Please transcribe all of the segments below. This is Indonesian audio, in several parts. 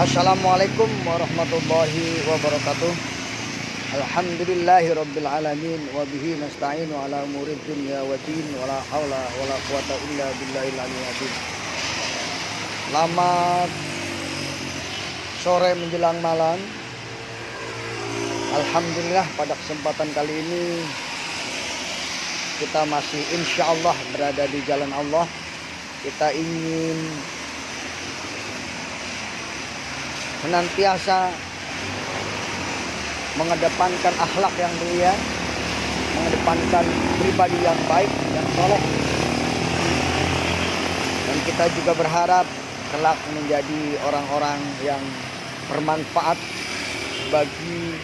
Assalamualaikum warahmatullahi wabarakatuh. Alhamdulillahirabbil alamin wa bihi nasta'inu ala umurid dunya waddin wala haula wala quwata illa billahil aliyyil azim. Selamat sore menjelang malam. Alhamdulillah pada kesempatan kali ini kita masih insyaallah berada di jalan Allah. Kita ingin senantiasa mengedepankan akhlak yang mulia, mengedepankan pribadi yang baik, yang soleh. Dan kita juga berharap kelak menjadi orang-orang yang bermanfaat bagi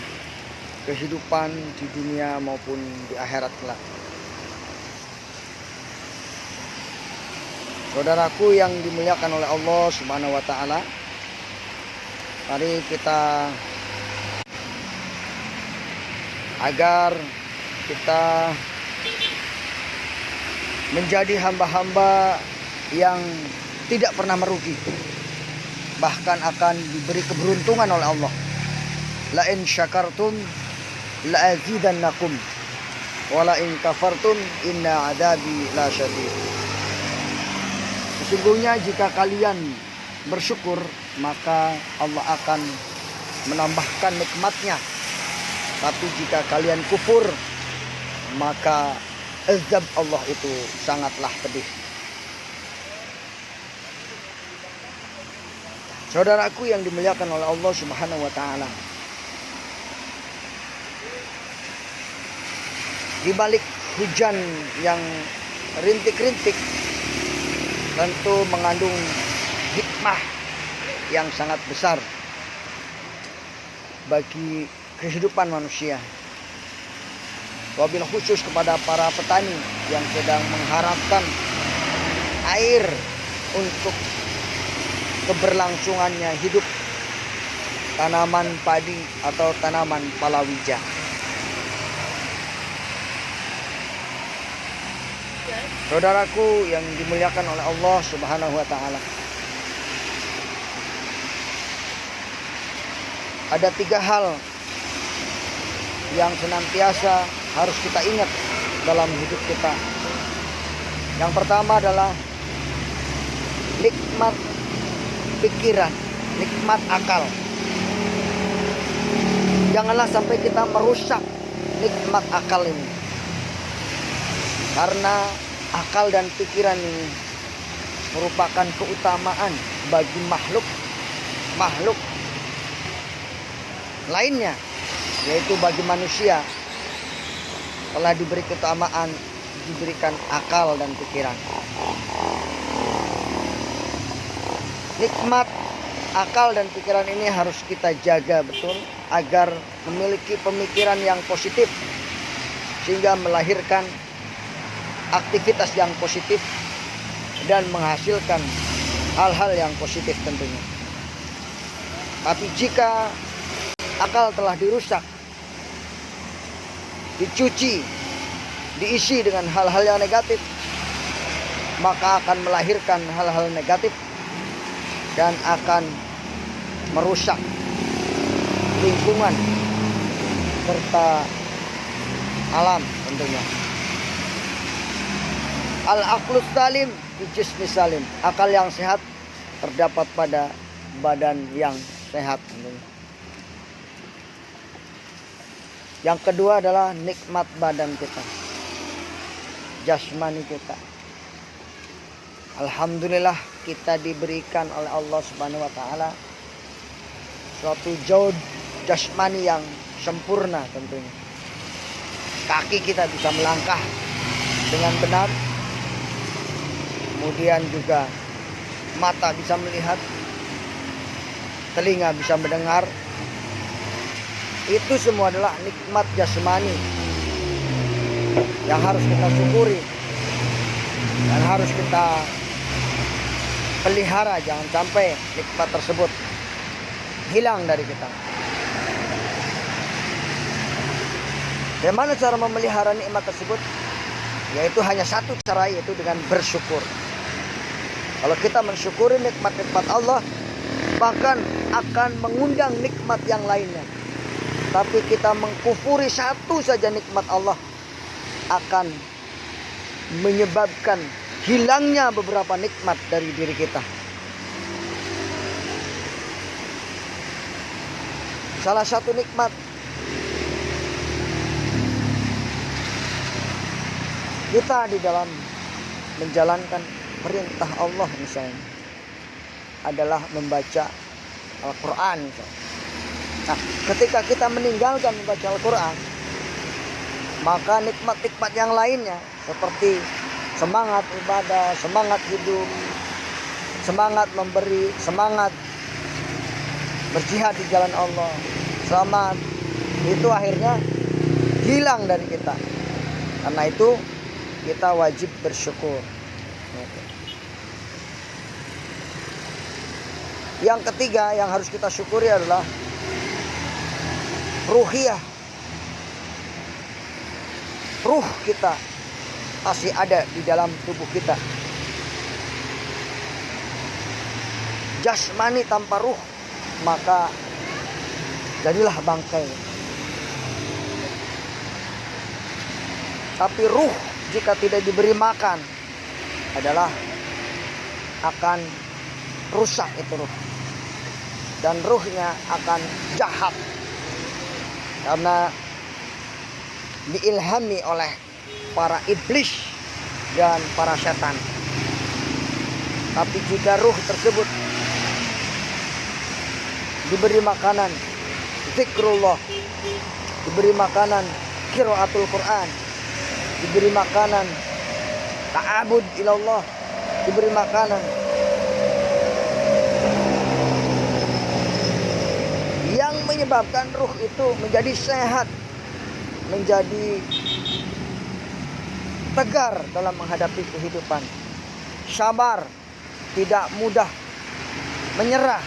kehidupan di dunia maupun di akhirat kelak. Saudaraku yang dimuliakan oleh Allah Subhanahu wa taala, mari kita agar kita menjadi hamba-hamba yang tidak pernah merugi, bahkan akan diberi keberuntungan oleh Allah. La in syakartum la azidannakum wa la in kafartum inna adabi la syadid. Sesungguhnya jika kalian bersyukur, maka Allah akan menambahkan nikmatnya. Tapi jika kalian kufur, maka azab Allah itu sangatlah pedih. Saudaraku yang dimuliakan oleh Allah Subhanahu wa taala, di balik hujan yang rintik-rintik tentu mengandung hikmah yang sangat besar bagi kehidupan manusia. Wabil khusus kepada para petani yang sedang mengharapkan air untuk keberlangsungannya hidup tanaman padi atau tanaman palawija. Saudaraku yang dimuliakan oleh Allah Subhanahu wa taala, ada 3 hal yang senantiasa harus kita ingat dalam hidup kita. Yang pertama adalah nikmat pikiran, nikmat akal. Janganlah sampai kita merusak nikmat akal ini, karena akal dan pikiran ini merupakan keutamaan bagi makhluk lainnya, yaitu bagi manusia telah diberi keutamaan, diberikan akal dan pikiran. Nikmat akal dan pikiran ini harus kita jaga betul agar memiliki pemikiran yang positif, sehingga melahirkan aktivitas yang positif dan menghasilkan hal-hal yang positif tentunya. Tapi jika akal telah dirusak, dicuci, diisi dengan hal-hal yang negatif, maka akan melahirkan hal-hal negatif dan akan merusak lingkungan serta alam tentunya. Al-aqlus salim fi jismi salim. Akal yang sehat terdapat pada badan yang sehat tentunya. Yang kedua adalah nikmat badan kita, jasmani kita. Alhamdulillah kita diberikan oleh Allah Subhanahu wa taala suatu jaud jasmani yang sempurna tentunya. Kaki kita bisa melangkah dengan benar, kemudian juga mata bisa melihat, telinga bisa mendengar. Itu semua adalah nikmat jasmani yang harus kita syukuri dan harus kita pelihara. Jangan sampai nikmat tersebut hilang dari kita. Bagaimana cara memelihara nikmat tersebut? Yaitu hanya satu cara, yaitu dengan bersyukur. Kalau kita mensyukuri nikmat-nikmat Allah, bahkan akan mengundang nikmat yang lainnya. Tapi kita mengkufuri satu saja nikmat Allah, akan menyebabkan hilangnya beberapa nikmat dari diri kita. Salah satu nikmat kita di dalam menjalankan perintah Allah misalnya adalah membaca Al-Quran misalnya. Nah, ketika kita meninggalkan membaca Al-Quran, maka nikmat-nikmat yang lainnya seperti semangat ibadah, semangat hidup, semangat memberi, semangat berjihad di jalan Allah, selamat, itu akhirnya hilang dari kita. Karena itu kita wajib bersyukur. Yang ketiga yang harus kita syukuri adalah ruhiyah. Ruh kita masih ada di dalam tubuh kita. Jasmani tanpa ruh, maka jadilah bangkai. Tapi ruh jika tidak diberi makan adalah akan rusak itu ruh. Dan ruhnya akan jahat karena diilhami oleh para iblis dan para setan. Tapi jika ruh tersebut diberi makanan zikrullah, diberi makanan qiraatul Quran, diberi makanan ta'abud ilallah, diberi makanan yang menyebabkan ruh itu menjadi sehat, menjadi tegar dalam menghadapi kehidupan, sabar, tidak mudah menyerah.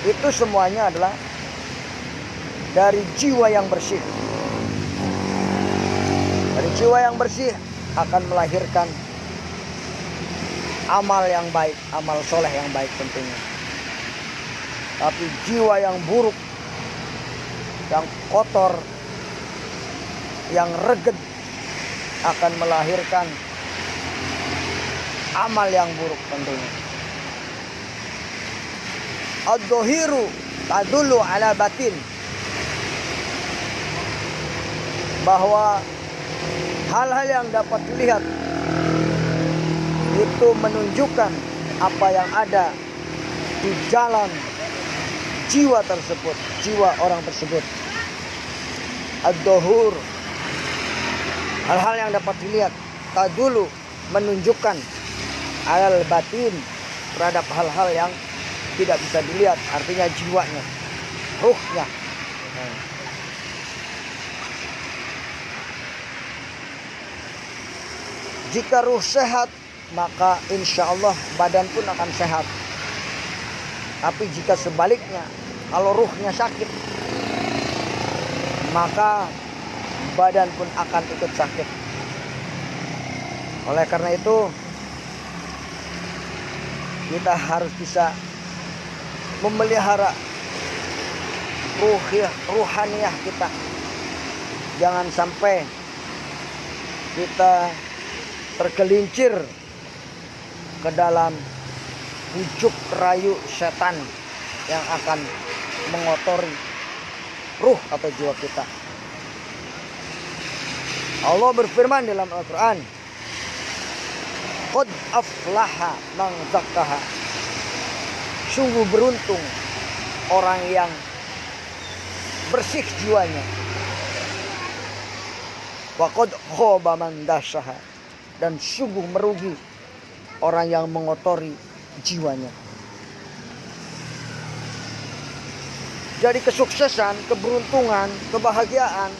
Itu semuanya adalah dari jiwa yang bersih. Dari jiwa yang bersih akan melahirkan amal yang baik, amal soleh yang baik tentunya. Tapi jiwa yang buruk, yang kotor, yang reged akan melahirkan amal yang buruk tentunya. Ad-dhahiru tadullu ala batin, bahwa hal-hal yang dapat dilihat itu menunjukkan apa yang ada di dalam jiwa tersebut, jiwa orang tersebut. Ad-dhahur, hal-hal yang dapat dilihat, tadulu, menunjukkan alal batin, terhadap hal-hal yang tidak bisa dilihat, artinya jiwanya, ruhnya. Jika ruh sehat, maka insya Allah badan pun akan sehat. Tapi jika sebaliknya, kalau ruhnya sakit, maka badan pun akan ikut sakit. Oleh karena itu, kita harus bisa memelihara ruhaniyah kita. Jangan sampai kita tergelincir ke dalam bujuk rayu setan yang akan mengotori ruh atau jiwa kita. Allah berfirman dalam Al-Quran, qad aflaha man zakkaha, sungguh beruntung orang yang bersih jiwanya. Wa qad khaba man dassaha, dan sungguh merugi orang yang mengotori jiwanya. Jadi kesuksesan, keberuntungan, kebahagiaan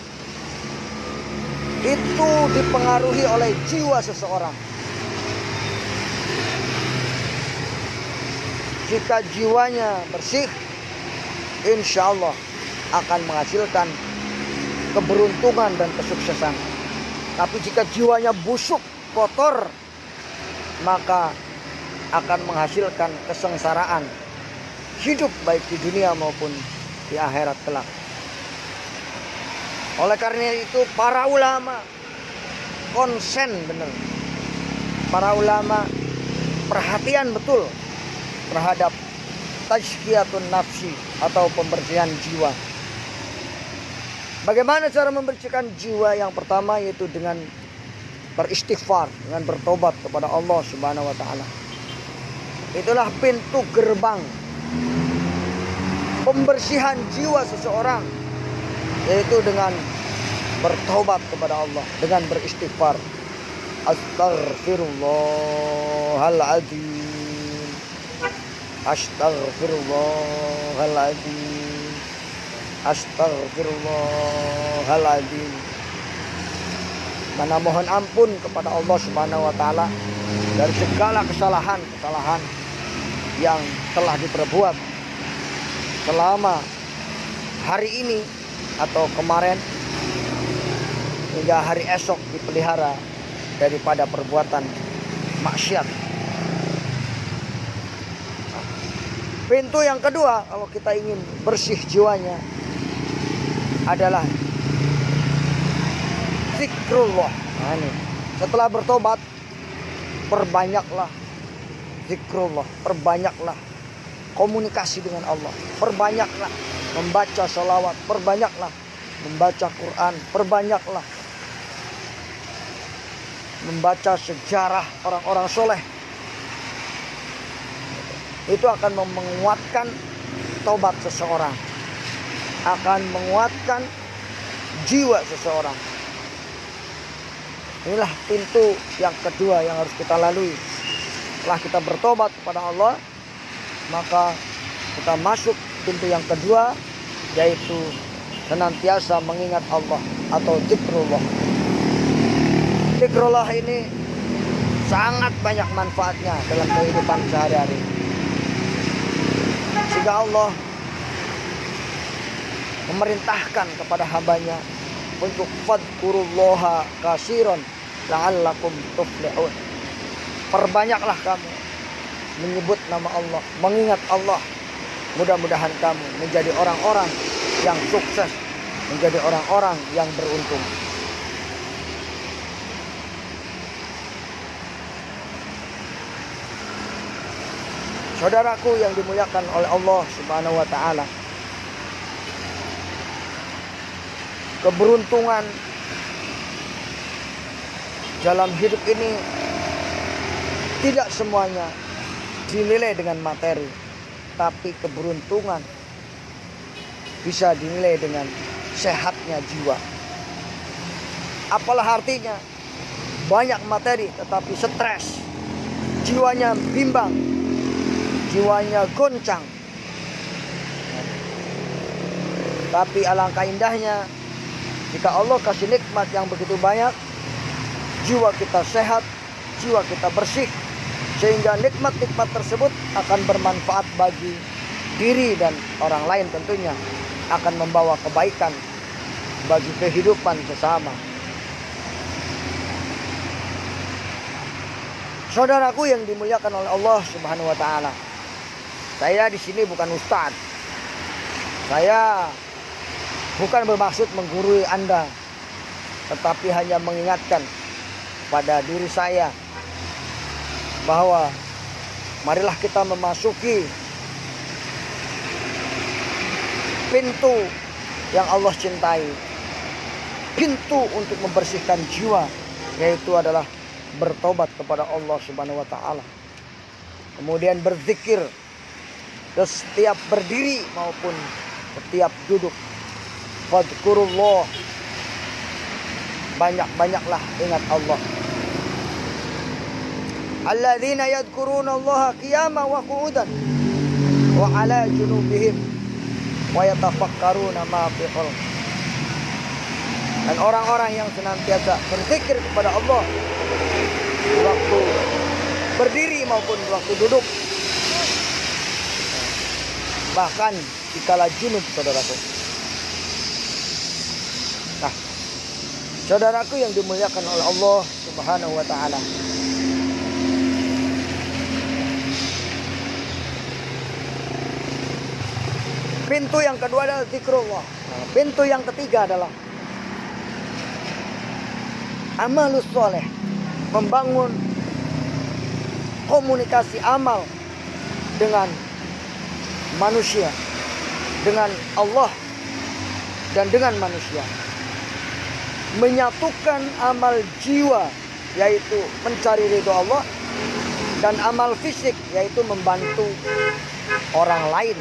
itu dipengaruhi oleh jiwa seseorang. Jika jiwanya bersih, insya Allah akan menghasilkan keberuntungan dan kesuksesan. Tapi jika jiwanya busuk, kotor, maka akan menghasilkan kesengsaraan, hidup baik di dunia maupun di akhirat kelak. Oleh karena itu para ulama konsen benar. Para ulama perhatian betul terhadap tazkiyatun nafsi atau pembersihan jiwa. Bagaimana cara membersihkan jiwa? Yang pertama yaitu dengan beristighfar, dengan bertobat kepada Allah Subhanahu wa taala. Itulah pintu gerbang pembersihan jiwa seseorang, yaitu dengan bertobat kepada Allah, dengan beristighfar. Astaghfirullahaladzim, astaghfirullahaladzim, astaghfirullahaladzim. Mana mohon ampun kepada Allah Subhanahu wa taala dari segala kesalahan-kesalahan yang telah diperbuat selama hari ini atau kemarin hingga hari esok, dipelihara daripada perbuatan maksiat. Pintu yang kedua kalau kita ingin bersih jiwanya adalah zikrullah. Nah, ini. Setelah bertobat, perbanyaklah zikrullah, perbanyaklah komunikasi dengan Allah, perbanyaklah membaca sholawat, perbanyaklah membaca Quran, perbanyaklah membaca sejarah orang-orang soleh. Itu akan menguatkan tobat seseorang, akan menguatkan jiwa seseorang. Inilah pintu yang kedua yang harus kita lalui. Setelah kita bertobat kepada Allah, maka kita masuk pintu yang kedua, yaitu senantiasa mengingat Allah atau zikrullah. Zikrullah ini sangat banyak manfaatnya dalam kehidupan sehari-hari. Sehingga Allah memerintahkan kepada hambanya untuk fadkurullaha kasiron la'allakum tuflihun. Perbanyaklah kamu menyebut nama Allah, mengingat Allah. Mudah-mudahan kamu menjadi orang-orang yang sukses, menjadi orang-orang yang beruntung. Saudaraku yang dimuliakan oleh Allah Subhanahu wa taala, keberuntungan dalam hidup ini tidak semuanya dinilai dengan materi, tapi keberuntungan bisa dinilai dengan sehatnya jiwa. Apalah artinya banyak materi tetapi stres, jiwanya bimbang, jiwanya goncang. Tapi alangkah indahnya jika Allah kasih nikmat yang begitu banyak, jiwa kita sehat, jiwa kita bersih, sehingga nikmat-nikmat tersebut akan bermanfaat bagi diri dan orang lain, tentunya akan membawa kebaikan bagi kehidupan sesama. Saudaraku yang dimuliakan oleh Allah Subhanahu wa taala, saya di sini bukan ustadz. Saya bukan bermaksud menggurui Anda, tetapi hanya mengingatkan pada diri saya bahwa marilah kita memasuki pintu yang Allah cintai, pintu untuk membersihkan jiwa, yaitu adalah bertobat kepada Allah Subhanahu wa taala. Kemudian berzikir setiap berdiri maupun setiap duduk. Fadkurullah, banyak-banyaklah ingat Allah. Alladzina yadhkuruna Allaha qiyaman wa qu'udan wa 'ala junubihim wa yatafakkaruna ma fi khalq. Dan orang-orang yang senantiasa berzikir kepada Allah di waktu berdiri maupun di waktu duduk, bahkan dikala junub, saudaraku. Nah, saudaraku yang dimuliakan oleh Allah Subhanahu wa taala, Pintu yang kedua adalah zikrullah. Pintu yang ketiga adalah amalus soleh, membangun komunikasi amal dengan manusia, dengan Allah dan dengan manusia. Menyatukan amal jiwa, yaitu mencari ridho Allah, dan amal fisik, yaitu membantu orang lain,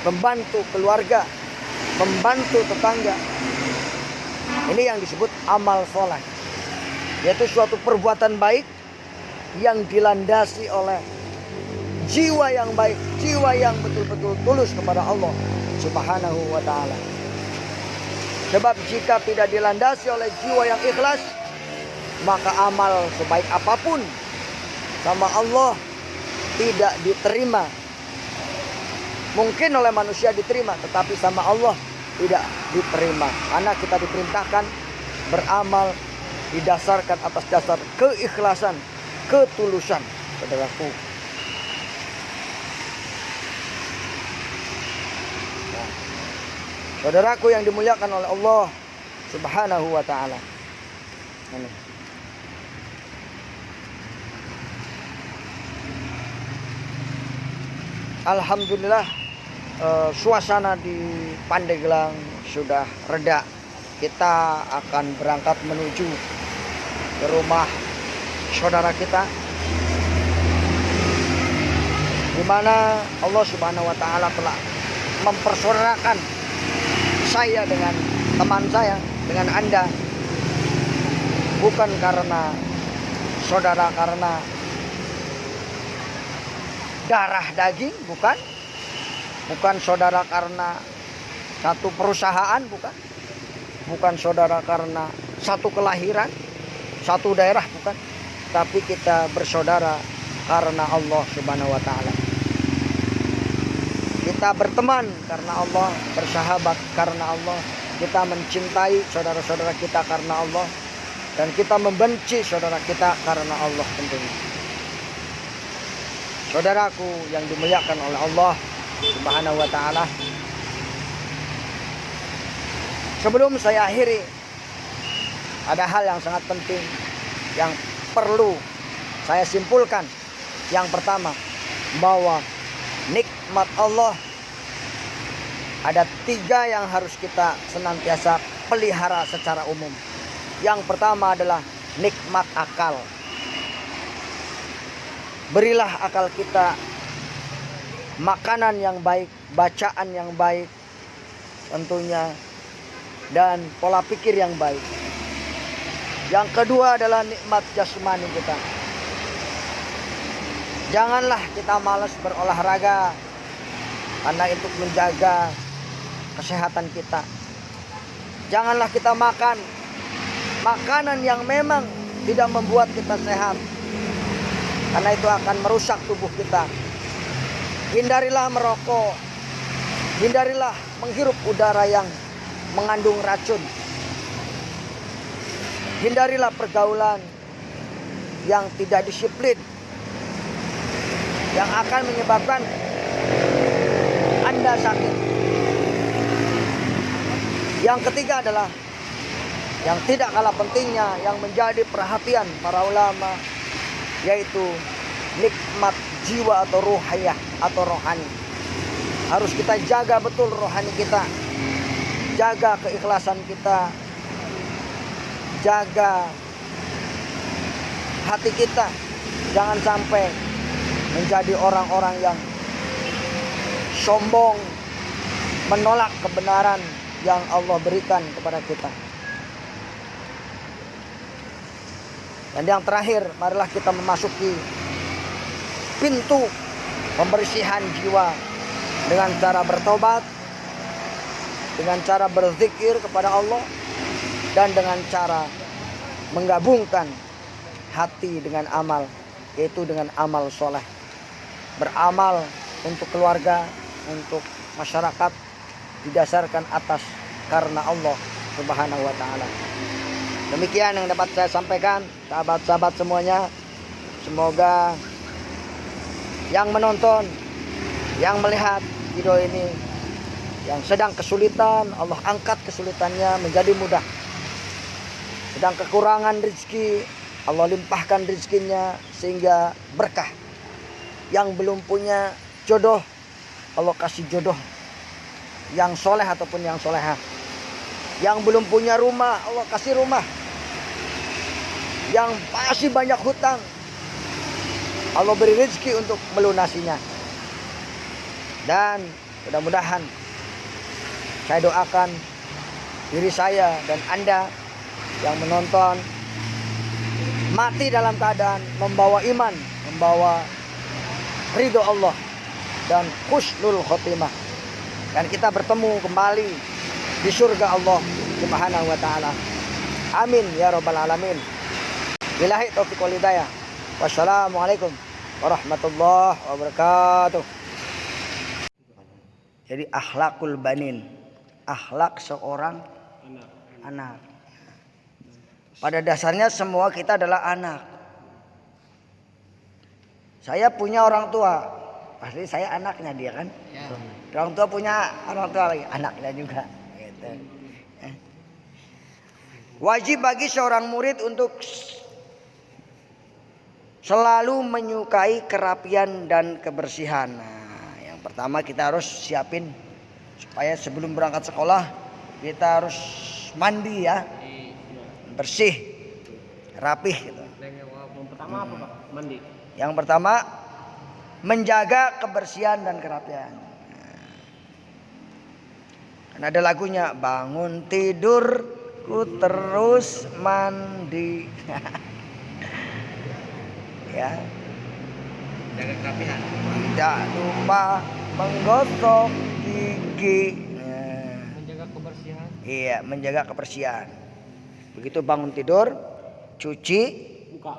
membantu keluarga, membantu tetangga. Ini yang disebut amal soleh, yaitu suatu perbuatan baik yang dilandasi oleh jiwa yang baik, jiwa yang betul-betul tulus kepada Allah Subhanahu wa ta'ala. Sebab jika tidak dilandasi oleh jiwa yang ikhlas, maka amal sebaik apapun sama Allah tidak diterima. Mungkin oleh manusia diterima, tetapi sama Allah tidak diterima. Karena kita diperintahkan beramal didasarkan atas dasar keikhlasan, ketulusan, saudaraku. Saudaraku yang dimuliakan oleh Allah Subhanahu wa ta'ala. Alhamdulillah, suasana di Pandeglang sudah reda. Kita akan berangkat menuju ke rumah saudara kita, di mana Allah Subhanahu wa ta'ala telah mempersaudarakan saya dengan teman saya, dengan Anda, bukan karena saudara karena darah daging, bukan saudara karena satu perusahaan, bukan saudara karena satu kelahiran, satu daerah, bukan, tapi kita bersaudara karena Allah Subhanahu wa ta'ala. Kita berteman karena Allah, bersahabat karena Allah, kita mencintai saudara-saudara kita karena Allah, dan kita membenci saudara kita karena Allah tentunya. Saudaraku yang dimuliakan oleh Allah Subhanahu wa ta'ala, sebelum saya akhiri, ada hal yang sangat penting yang perlu saya simpulkan. Yang pertama, bahwa nikmat Allah ada 3 yang harus kita senantiasa pelihara secara umum. Yang pertama adalah nikmat akal. Berilah akal kita makanan yang baik, bacaan yang baik tentunya, dan pola pikir yang baik. Yang kedua adalah nikmat jasmani kita. Janganlah kita malas berolahraga, karena itu menjaga kesehatan kita. Janganlah kita makan makanan yang memang tidak membuat kita sehat, karena itu akan merusak tubuh kita. Hindarilah merokok, hindarilah menghirup udara yang mengandung racun. Hindarilah pergaulan yang tidak disiplin, yang akan menyebabkan Anda sakit. Yang ketiga adalah yang tidak kalah pentingnya, yang menjadi perhatian para ulama, yaitu nikmat jiwa atau ruhiyah atau rohani. Harus kita jaga betul rohani kita, jaga keikhlasan kita, jaga hati kita. Jangan sampai menjadi orang-orang yang sombong, menolak kebenaran yang Allah berikan kepada kita. Dan yang terakhir, marilah kita memasuki pintu pembersihan jiwa dengan cara bertobat, dengan cara berzikir kepada Allah, dan dengan cara menggabungkan hati dengan amal, yaitu dengan amal soleh. Beramal untuk keluarga, untuk masyarakat, didasarkan atas karena Allah Subhanahu wa ta'ala. Demikian yang dapat saya sampaikan, sahabat-sahabat semuanya. Semoga yang menonton, yang melihat video ini Yang sedang kesulitan, Allah angkat kesulitannya menjadi mudah. Sedang kekurangan rezeki, Allah limpahkan rezekinya sehingga berkah. Yang belum punya jodoh, Allah kasih jodoh yang soleh ataupun yang solehah. Yang belum punya rumah, Allah kasih rumah. Yang masih banyak hutang, Allah beri rezeki untuk melunasinya. Dan mudah-mudahan saya doakan diri saya dan Anda yang menonton mati dalam keadaan membawa iman, membawa ridho Allah dan husnul khotimah. Dan kita bertemu kembali di surga Allah Subhanahu wa taala. Amin ya rabbal alamin. Billahi taufiq wal hidayah. Wassalamualaikum warahmatullahi wabarakatuh. Jadi akhlakul banin, akhlak seorang anak. Pada dasarnya semua kita adalah anak. Saya punya orang tua, pasti saya anaknya dia kan. Ya. Orang tua punya orang tua lagi, anaknya juga. Gitu. Wajib bagi seorang murid untuk selalu menyukai kerapian dan kebersihan. Pertama kita harus siapin supaya sebelum berangkat sekolah kita harus mandi ya, bersih, rapih gitu. Yang pertama apa Pak? Mandi. Yang pertama menjaga kebersihan dan kerapian. Kan ada lagunya, bangun tidurku terus mandi. Ya. Jaga kerapian. Tidak lupa menggosok gigi. Menjaga kebersihan. Iya, menjaga kebersihan. Begitu bangun tidur, cuci buka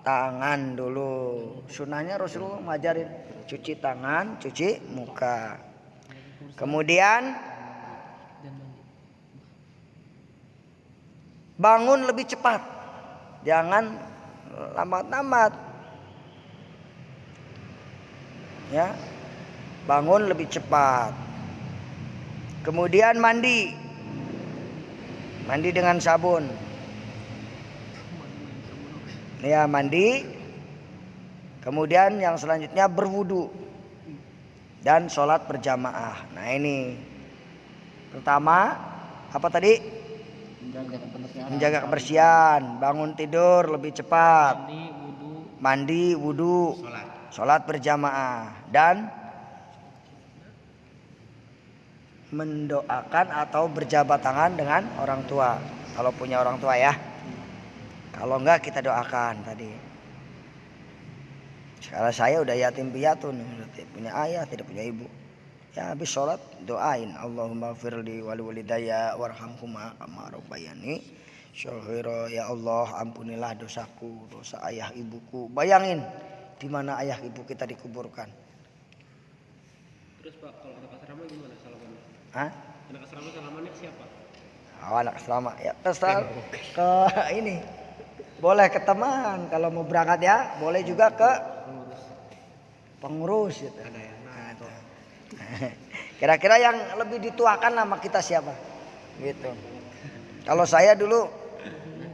tangan dulu. Sunahnya Rasulullah ngajarin, cuci tangan, cuci muka. Kemudian bangun lebih cepat. Jangan lambat-lambat. Ya, bangun lebih cepat. Kemudian mandi dengan sabun. Ya, mandi. Kemudian yang selanjutnya berwudu dan sholat berjamaah. Nah ini pertama apa tadi? Menjaga kebersihan. Bangun tidur lebih cepat. Mandi, wudu, sholat berjamaah, dan mendoakan atau berjabat tangan dengan orang tua. Kalau punya orang tua ya. Kalau enggak kita doakan tadi. Kalau saya udah yatim piatu nih, punya ayah tidak punya ibu. Ya habis sholat doain, Allahumma firli wali walidayya warhamhuma kama rabbayani shaghira. Ya Allah ampunilah dosaku, dosa ayah ibuku. Bayangin di mana ayah ibu kita dikuburkan. Terus Pak, kalau anak asrama gimana salamannya? Hah? Anak asrama salamannya siapa? Oh, anak asrama ya terserah ke ini. Boleh ke teman kalau mau berangkat ya, boleh juga ke pengurus gitu. Ada ya. Kira-kira yang lebih dituakan nama kita siapa? Gitu. Kalau saya dulu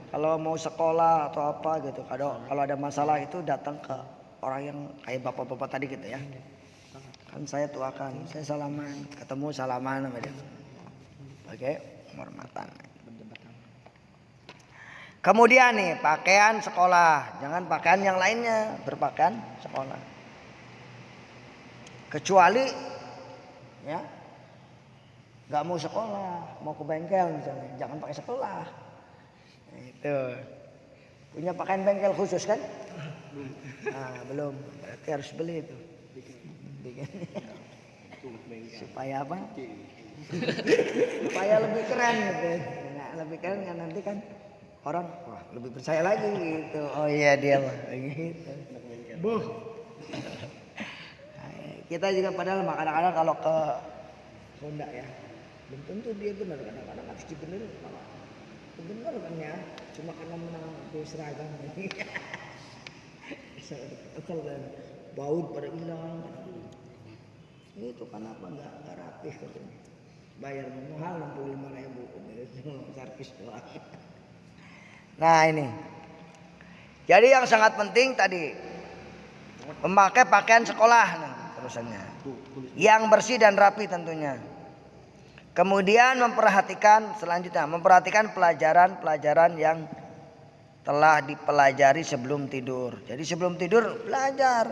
kalau mau sekolah atau apa gitu, kalau ada masalah itu datang ke orang yang kayak bapak-bapak tadi gitu ya. Kan saya tuakan, saya salaman, ketemu salaman sama dia. Oke, penghormatan. Kemudian nih pakaian sekolah, jangan pakaian yang lainnya, berpakaian sekolah. Kecuali ya nggak mau sekolah, mau ke bengkel misalnya, jangan pakai sekolah. Nah, itu punya pakaian bengkel khusus kan? Nah, belum, berarti harus beli itu. Bikin. Supaya apa? Supaya lebih keren gitu. Nah, lebih keren kan nanti kan orang wah lebih percaya lagi gitu. Oh iya dia mah gitu. Kita juga padahal kadang-kadang kalau ke Honda ya, belum tentu dia benar, kadang-kadang harus dibenerin. Benar kan ya, cuma karena menang di seragam. Kesel dan baut pada hilang. Itu kenapa nggak rapih katanya. bayar mahal 65.000 servis doang. Nah ini. Jadi yang sangat penting tadi memakai pakaian sekolah terusannya. Yang bersih dan rapi tentunya. Kemudian memperhatikan pelajaran-pelajaran yang telah dipelajari sebelum tidur. Jadi sebelum tidur belajar.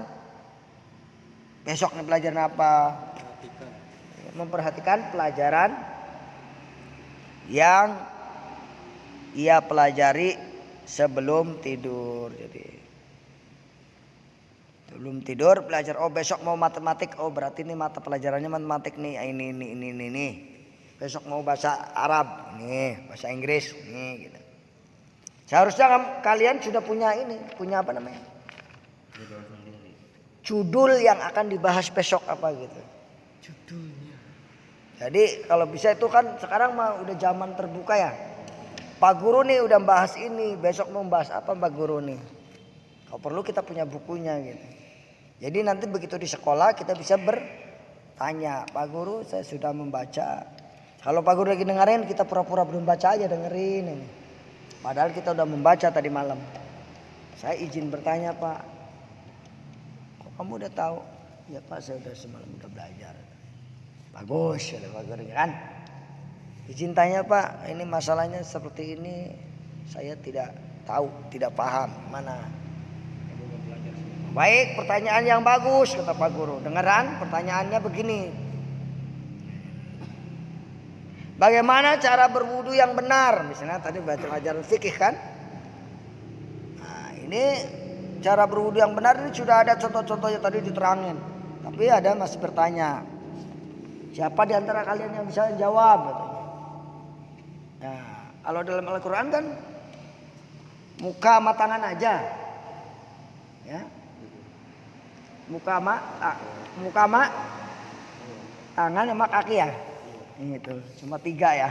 Besok nih pelajaran apa? Memperhatikan pelajaran yang ia pelajari sebelum tidur. Jadi sebelum tidur belajar. Oh besok mau matematik. Oh berarti ini mata pelajarannya matematik nih. Ini. Besok mau bahasa Arab. Nih bahasa Inggris. Nih gitu. Seharusnya kalian sudah punya apa namanya? Judul yang akan dibahas besok apa gitu. Judulnya. Jadi kalau bisa itu kan sekarang mah udah zaman terbuka ya. Pak Guru nih udah bahas ini, besok mau bahas apa Pak Guru nih. Kalau perlu kita punya bukunya gitu. Jadi nanti begitu di sekolah kita bisa bertanya, Pak Guru saya sudah membaca. Kalau Pak Guru lagi dengerin kita pura-pura belum baca aja dengerin ini. Padahal kita udah membaca tadi malam. Saya izin bertanya Pak. Kok kamu udah tahu? Ya Pak saya udah semalam udah belajar. Bagus ada Pak Guru kan. Izin tanya Pak, ini masalahnya seperti ini. Saya tidak tahu, tidak paham mana. Baik, pertanyaan yang bagus kata Pak Guru. Dengeran pertanyaannya begini. Bagaimana cara berwudu yang benar? Misalnya tadi baca ajaran fikih kan. Nah ini cara berwudu yang benar ini sudah ada contoh-contohnya tadi diterangin. Tapi ada masih bertanya. Siapa di antara kalian yang bisa jawab? Nah kalau dalam Al-Quran kan muka sama tangan aja. Ya. Muka sama tangan sama kaki ya. Itu cuma 3 ya.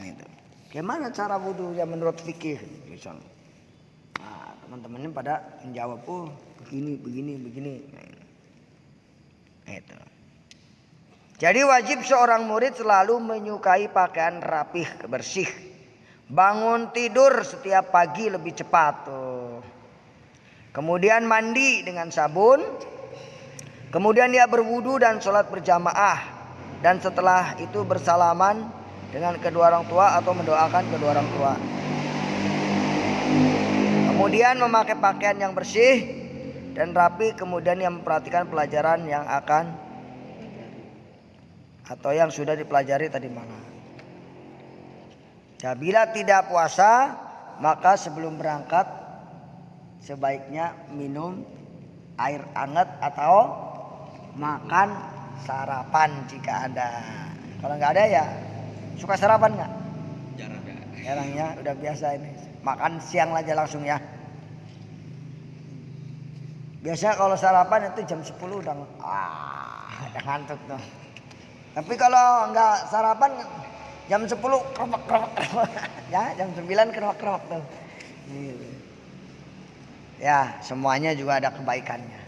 Itu. Gimana cara wudhu yang menurut fikih misalnya? Nah, teman-teman ini pada menjawab, oh begini. Nah, itu. Jadi wajib seorang murid selalu menyukai pakaian rapih, bersih. Bangun tidur setiap pagi lebih cepat tuh. Kemudian mandi dengan sabun. Kemudian dia berwudu dan sholat berjamaah. Dan setelah itu bersalaman dengan kedua orang tua atau mendoakan kedua orang tua. Kemudian memakai pakaian yang bersih dan rapi. Kemudian yang memperhatikan pelajaran yang akan atau yang sudah dipelajari tadi malam. Nah, bila tidak puasa maka sebelum berangkat sebaiknya minum air hangat atau makan sarapan jika ada. Kalau nggak ada ya suka sarapan nggak? Jarang ya, udah biasa ini. Makan siang aja langsung ya. Biasanya kalau sarapan itu jam 10 udah ngantuk tuh. Tapi kalau nggak sarapan jam 10 kerok ya, jam 9 kerok tuh. Ya, semuanya juga ada kebaikannya.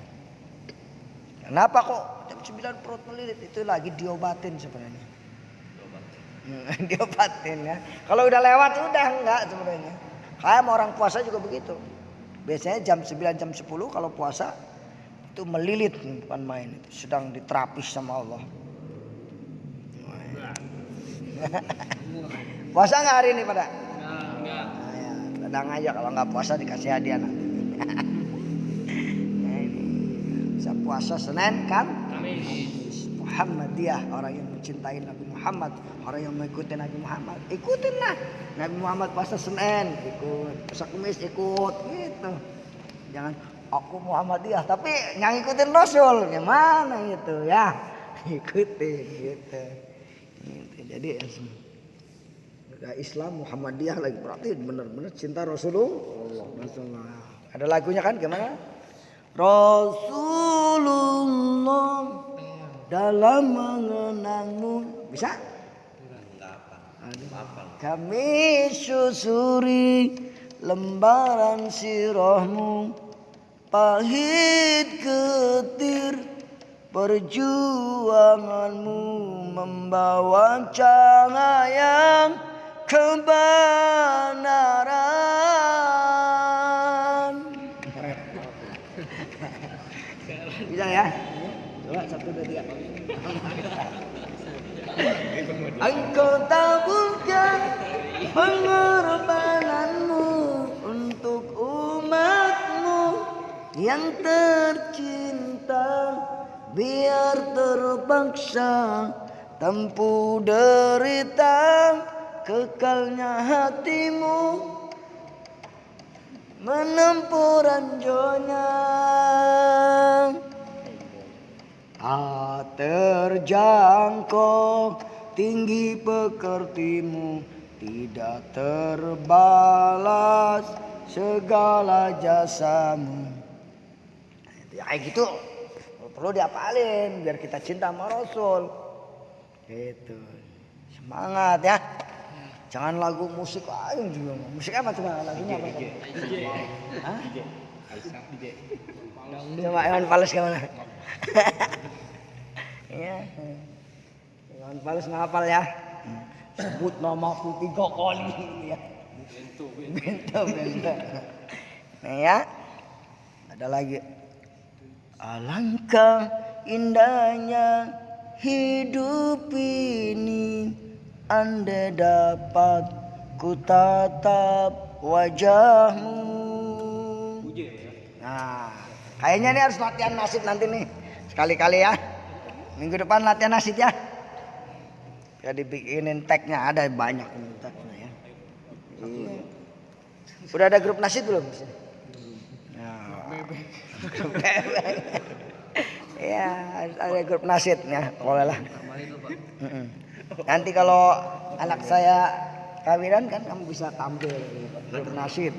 Kenapa kok jam 9 perut melilit? Itu lagi diobatin sebenarnya. Diobatin ya. Kalau udah lewat udah enggak sebenarnya. Kayak orang puasa juga begitu. Biasanya jam 9 jam 10 kalau puasa itu melilit bukan main. Itu sedang diterapis sama Allah. Puasa enggak hari ini pada? Enggak. Nah, ya, tenang aja kalau enggak puasa dikasih hadiah nanti. Bisa puasa Senin kan? Muhammadiyah, orang yang mencintai Nabi Muhammad, orang yang mengikuti Nabi Muhammad, ikutinlah Nabi Muhammad puasa Senin, ikut puasa Kamis ikut gitu. Jangan aku Muhammadiyah tapi yang ikutin Rasul, gimana gitu ya? Ikutin gitu. Jadi Islam Muhammadiyah lagi berarti benar-benar cinta Rasulullah. Ada lagunya kan gimana? Rasulullah dalam mengenangmu. Bisa? Kami susuri lembaran sirahmu, pahit getir perjuanganmu membawa cahaya kebenaran. Bisa ya? Coba 1, 2, 3. Engkau taburkan pengorbananmu untuk umatmu yang tercinta, biar terpaksa tempuh derita, kekalnya hatimu menempuh ranjonya. Tak terjangkau tinggi pekertimu, tidak terbalas segala jasamu. Ya kayak gitu, perlu diapalin biar kita cinta sama Rasul. Gitu. Semangat ya. Jangan lagu musik aja juga. Musik apa coba lagunya apa? Hah? DJ. Coba Iwan Fals gimana? Ya. Iwan Fals ngapal ya. Sebut namaku 3 kali ya. Bento. Nah ya. Ada lagi. Alangkah indahnya hidup ini, andai dapat ku tatap wajahmu. Nah, kayaknya ini harus latihan nasyid nanti nih. Sekali-kali ya. Minggu depan latihan nasyid ya. Ya dibikinin tagnya, ada banyak tagnya ya. Iya. Udah ada grup nasyid belum? Ya, ada grup nasyidnya, boleh lah. Nanti kalau anak saya kawinan kan kamu bisa tampil grup nasyid.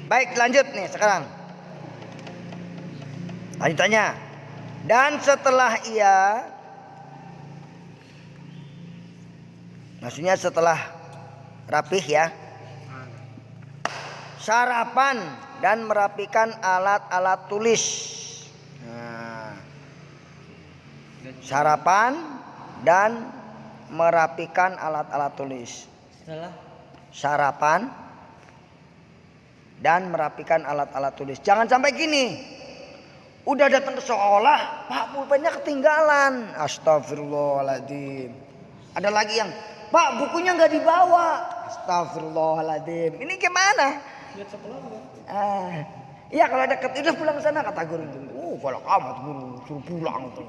Baik, lanjut nih sekarang. Lanjutannya. Dan setelah ia, maksudnya setelah rapih ya, sarapan dan merapikan alat-alat tulis. Nah, sarapan dan merapikan alat-alat tulis. Setelah Sarapan dan merapikan alat-alat tulis. Jangan sampai gini. Udah datang ke sekolah, Pak pulpennya ketinggalan. Astagfirullahaladzim. Ada lagi yang, Pak bukunya nggak dibawa. Astagfirullahaladzim. Ini gimana? lihat sekolah enggak? Iya kalau deket itu pulang ke sana kata guru. Kalau amat guru suruh pulang tuh.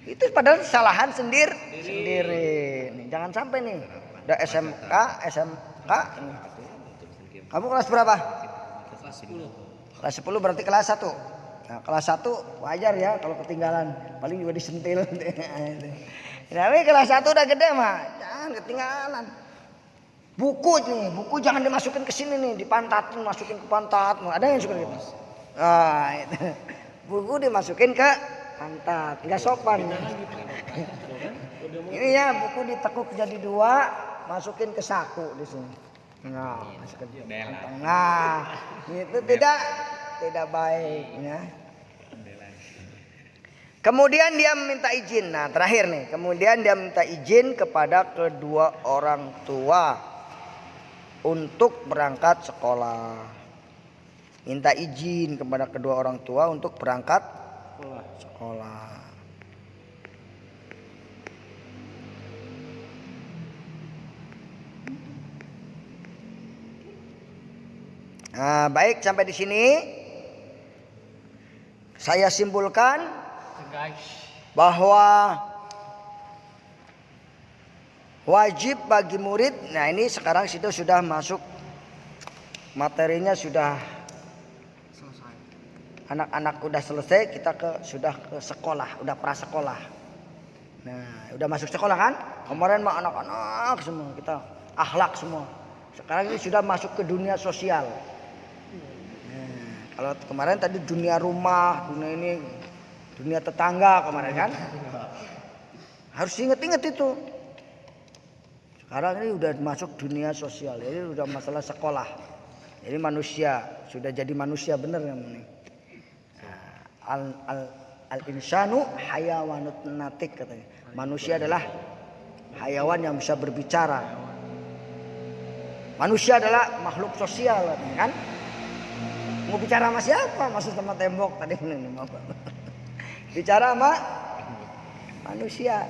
Itu padahal kesalahan sendiri. Nih, jangan sampai nih. Udah SMK. Kamu kelas berapa? Kelas 10. Kelas 10 berarti kelas 1. Nah, kelas 1 wajar ya kalau ketinggalan, paling juga disentil. Tapi kelas 1 udah gede mah, jangan ketinggalan. Buku jangan dimasukin ke sini nih, dipantatin, masukin ke pantat. Ada yang suka gitu. Nah, itu. Buku dimasukin ke pantat, nggak sopan. Ini ya buku ditekuk jadi 2, masukin ke saku di sini. Nah, masukin ke pantat. Nah, itu tidak baik ya. Kemudian dia meminta izin. Nah, terakhir nih, kemudian dia minta izin kepada kedua orang tua untuk berangkat sekolah. Minta izin kepada kedua orang tua untuk berangkat sekolah. Nah, baik sampai di sini saya simpulkan bahwa wajib bagi murid. Nah, ini sekarang situ sudah masuk materinya, sudah selesai. Anak-anak udah selesai, kita sudah ke sekolah, udah prasekolah. Nah, udah masuk sekolah kan? Kemarin mah anak-anak semua, kita akhlak semua. Sekarang ini sudah masuk ke dunia sosial. Nah, kalau kemarin tadi dunia rumah, dunia ini, dunia tetangga kemarin kan? Harus inget-inget itu. Sekarang ini udah masuk dunia sosial, jadi udah masalah sekolah. Jadi manusia, sudah jadi manusia bener yang ini. Al insanu hayawanut natik katanya. Manusia adalah hayawan yang bisa berbicara. Manusia adalah makhluk sosial kan? Mau bicara sama siapa? Masuk sama tembok tadi ini. Bicara sama manusia.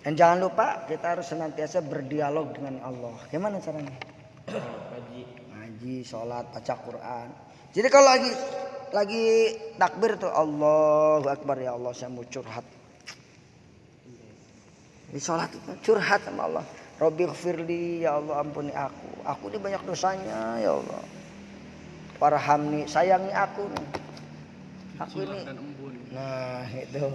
Dan jangan lupa kita harus senantiasa berdialog dengan Allah. Gimana caranya? Ngaji, sholat, baca Quran. Jadi kalau lagi takbir tuh Allahu Akbar, ya Allah saya mau curhat. Di sholat itu curhat sama Allah. Robbighfirli, ya Allah ampuni aku. Aku ini banyak dosanya ya Allah. Warhamni, sayangi aku nih. Aku ini. Nah itu.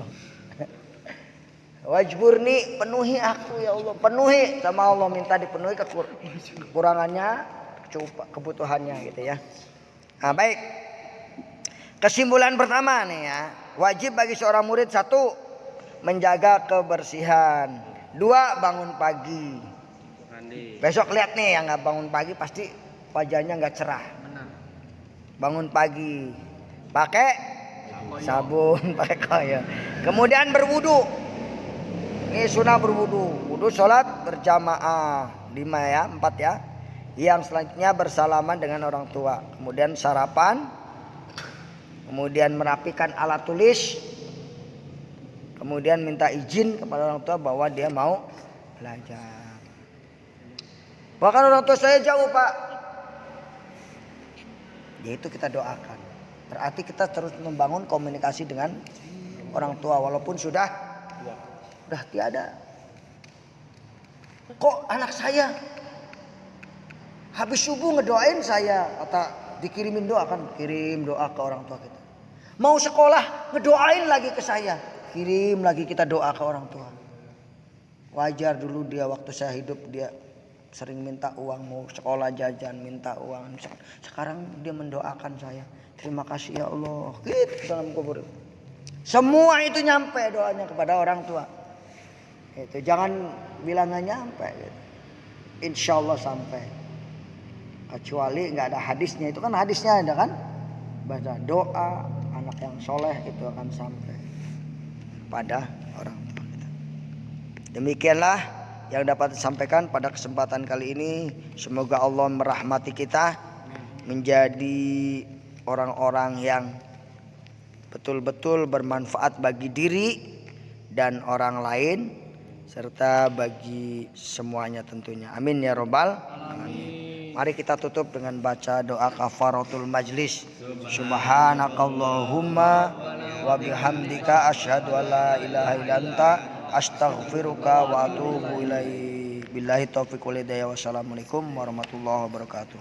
Wajburni, penuhi aku ya Allah. Penuhi sama Allah, minta dipenuhi kekurangannya, kebutuhannya gitu ya. Nah baik. Kesimpulan pertama nih ya, wajib bagi seorang murid 1, menjaga kebersihan. 2, bangun pagi. Besok lihat nih yang nggak bangun pagi pasti wajahnya nggak cerah. Bangun pagi, pakai sabun, pakai koyo. Kemudian berwudu. Ini sunnah berwudu. Wudu sholat berjamaah 5 ya, 4 ya. Yang selanjutnya bersalaman dengan orang tua. Kemudian sarapan. Kemudian merapikan alat tulis. Kemudian minta izin kepada orang tua bahwa dia mau belajar. Bahkan orang tua saya jauh Pak. Yaitu kita doakan. Berarti kita terus membangun komunikasi dengan orang tua walaupun sudah tiada. Kok anak saya habis subuh ngedoain saya, kata dikirimin doa kan, kirim doa ke orang tua kita. Mau sekolah ngedoain lagi ke saya, kirim lagi kita doa ke orang tua. Wajar dulu dia waktu saya hidup dia sering minta uang, mau sekolah jajan minta uang. Sekarang dia mendoakan saya, terima kasih ya Allah, gitu dalam kubur. Semua itu nyampe doanya kepada orang tua. Itu jangan bilang nggak nyampe. Gitu. Insya Allah sampai. Kecuali nggak ada hadisnya, itu kan hadisnya ada kan, baca doa anak yang soleh itu akan sampai pada orang tua kita. Demikianlah yang dapat disampaikan pada kesempatan kali ini. Semoga Allah merahmati kita menjadi orang-orang yang betul-betul bermanfaat bagi diri dan orang lain serta bagi semuanya tentunya. Amin ya robbal alamin. Mari kita tutup dengan baca doa kafaratul majlis. Subhanakallahumma wa bihamdika asyhadu an la ilaha illa anta astaghfiruka wa atubu ilaik. Billahi taufiq wal hidayah. Wassalamualaikum warahmatullahi wabarakatuh.